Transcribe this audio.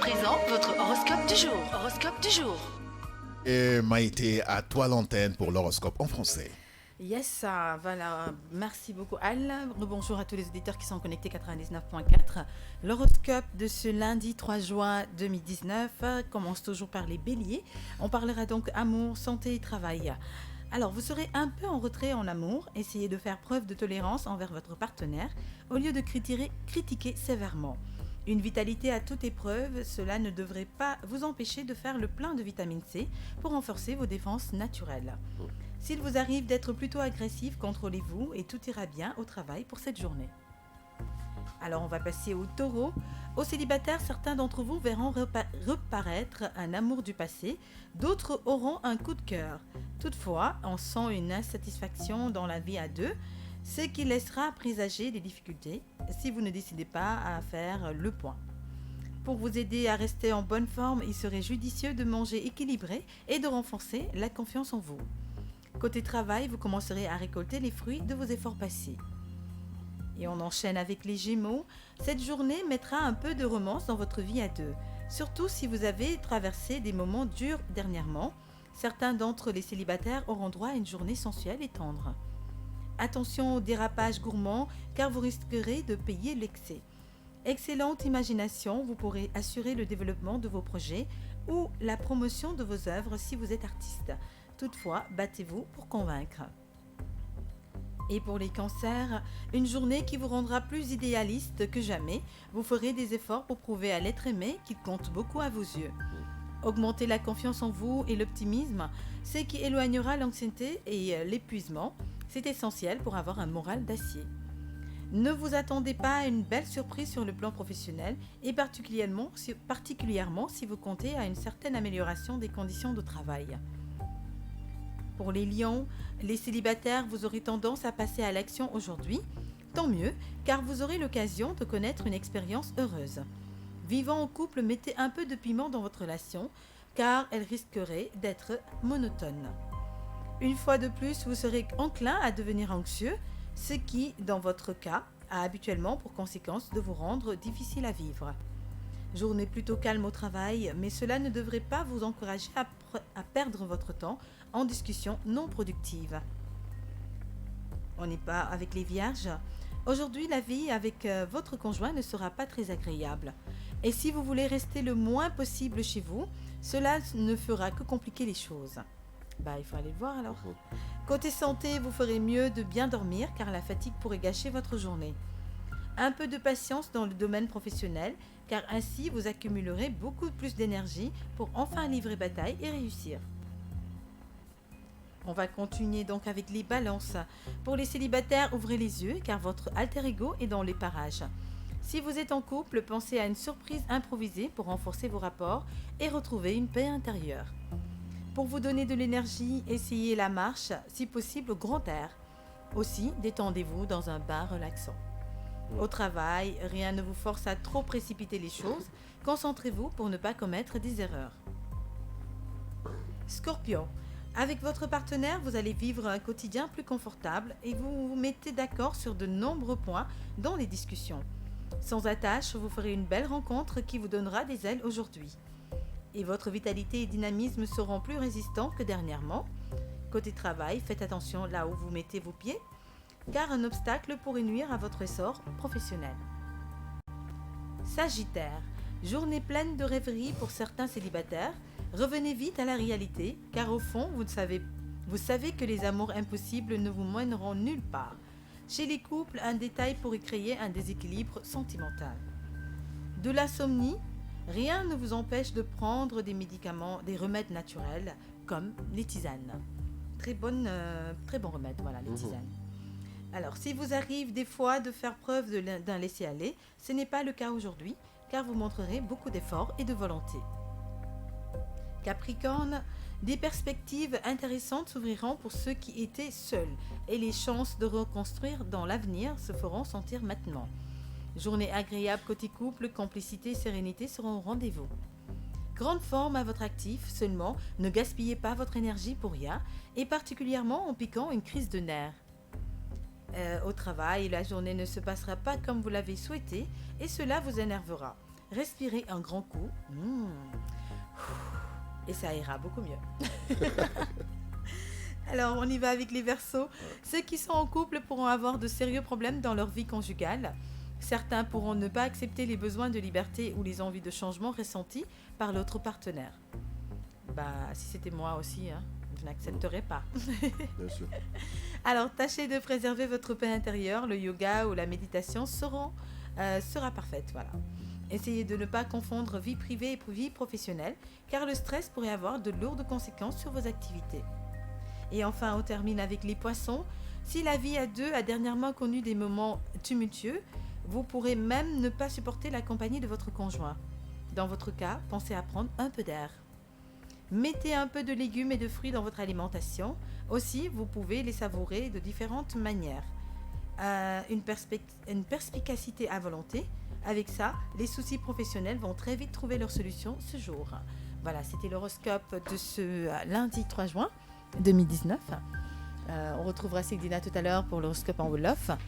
présent, votre horoscope du jour. Horoscope du jour. Et Maïté, à toi l'antenne pour l'horoscope en français. Yes, voilà. Merci beaucoup Al. Bonjour à tous les auditeurs qui sont connectés 99.4. L'horoscope de ce lundi 3 juin 2019 commence toujours par les béliers. On parlera donc amour, santé et travail. Alors, vous serez un peu en retrait en amour. Essayez de faire preuve de tolérance envers votre partenaire au lieu de critiquer sévèrement. Une vitalité à toute épreuve, cela ne devrait pas vous empêcher de faire le plein de vitamine C pour renforcer vos défenses naturelles. S'il vous arrive d'être plutôt agressif, contrôlez-vous et tout ira bien au travail pour cette journée. Alors on va passer au taureau. Aux célibataires, certains d'entre vous verront reparaître un amour du passé, d'autres auront un coup de cœur. Toutefois, on sent une insatisfaction dans la vie à deux, ce qui laissera présager des difficultés si vous ne décidez pas à faire le point. Pour vous aider à rester en bonne forme, il serait judicieux de manger équilibré et de renforcer la confiance en vous. Côté travail, vous commencerez à récolter les fruits de vos efforts passés. Et on enchaîne avec les Gémeaux. Cette journée mettra un peu de romance dans votre vie à deux, surtout si vous avez traversé des moments durs dernièrement. Certains d'entre les célibataires auront droit à une journée sensuelle et tendre. Attention au dérapage gourmand, car vous risquerez de payer l'excès. Excellente imagination, vous pourrez assurer le développement de vos projets ou la promotion de vos œuvres si vous êtes artiste. Toutefois, battez-vous pour convaincre. Et pour les cancers, une journée qui vous rendra plus idéaliste que jamais. Vous ferez des efforts pour prouver à l'être aimé qu'il compte beaucoup à vos yeux. Augmentez la confiance en vous et l'optimisme, ce qui éloignera l'anxiété et l'épuisement. C'est essentiel pour avoir un moral d'acier. Ne vous attendez pas à une belle surprise sur le plan professionnel et particulièrement si vous comptez à une certaine amélioration des conditions de travail. Pour les lions, les célibataires, vous aurez tendance à passer à l'action aujourd'hui. Tant mieux, car vous aurez l'occasion de connaître une expérience heureuse. Vivant en couple, mettez un peu de piment dans votre relation, car elle risquerait d'être monotone. Une fois de plus, vous serez enclin à devenir anxieux, ce qui, dans votre cas, a habituellement pour conséquence de vous rendre difficile à vivre. Journée plutôt calme au travail, mais cela ne devrait pas vous encourager à perdre votre temps en discussions non productives. On n'est pas avec les vierges. Aujourd'hui, la vie avec votre conjoint ne sera pas très agréable. Et si vous voulez rester le moins possible chez vous, cela ne fera que compliquer les choses. Il faut aller le voir alors. Côté santé, vous ferez mieux de bien dormir car la fatigue pourrait gâcher votre journée. Un peu de patience dans le domaine professionnel car ainsi vous accumulerez beaucoup plus d'énergie pour enfin livrer bataille et réussir. On va continuer donc avec les balances. Pour les célibataires, ouvrez les yeux car votre alter ego est dans les parages. Si vous êtes en couple, pensez à une surprise improvisée pour renforcer vos rapports et retrouver une paix intérieure. Pour vous donner de l'énergie, essayez la marche, si possible au grand air. Aussi, détendez-vous dans un bain relaxant. Au travail, rien ne vous force à trop précipiter les choses. Concentrez-vous pour ne pas commettre des erreurs. Scorpion, avec votre partenaire, vous allez vivre un quotidien plus confortable et vous vous mettez d'accord sur de nombreux points dans les discussions. Sans attache, vous ferez une belle rencontre qui vous donnera des ailes aujourd'hui. Et votre vitalité et dynamisme seront plus résistants que dernièrement. Côté travail, faites attention là où vous mettez vos pieds, car un obstacle pourrait nuire à votre essor professionnel. Sagittaire, journée pleine de rêveries pour certains célibataires. Revenez vite à la réalité, car au fond, vous savez que les amours impossibles ne vous mèneront nulle part. Chez les couples, un détail pourrait créer un déséquilibre sentimental. De l'insomnie, rien ne vous empêche de prendre des médicaments, des remèdes naturels, comme les tisanes. Très bon remède, voilà, les tisanes. Alors, si vous arrive des fois de faire preuve d'un laisser-aller, ce n'est pas le cas aujourd'hui, car vous montrerez beaucoup d'efforts et de volonté. Capricorne, des perspectives intéressantes s'ouvriront pour ceux qui étaient seuls, et les chances de reconstruire dans l'avenir se feront sentir maintenant. Journée agréable côté couple, complicité et sérénité seront au rendez-vous. Grande forme à votre actif, seulement ne gaspillez pas votre énergie pour rien, et particulièrement en piquant une crise de nerfs. Au travail, la journée ne se passera pas comme vous l'avez souhaité, et cela vous énervera. Respirez un grand coup. Et ça ira beaucoup mieux. Alors, on y va avec les Verseaux. Ceux qui sont en couple pourront avoir de sérieux problèmes dans leur vie conjugale. Certains pourront ne pas accepter les besoins de liberté ou les envies de changement ressentis par l'autre partenaire. Si c'était moi aussi, je n'accepterais pas. Bien sûr. Alors, tâchez de préserver votre paix intérieure. Le yoga ou la méditation sera parfaite. Voilà. Essayez de ne pas confondre vie privée et vie professionnelle, car le stress pourrait avoir de lourdes conséquences sur vos activités. Et enfin, on termine avec les Poissons. Si la vie à deux a dernièrement connu des moments tumultueux, vous pourrez même ne pas supporter la compagnie de votre conjoint. Dans votre cas, pensez à prendre un peu d'air. Mettez un peu de légumes et de fruits dans votre alimentation. Aussi, vous pouvez les savourer de différentes manières. Une perspicacité à volonté. Avec ça, les soucis professionnels vont très vite trouver leur solution ce jour. Voilà, c'était l'horoscope de ce lundi 3 juin 2019. On retrouvera Céline tout à l'heure pour l'horoscope en Wolof.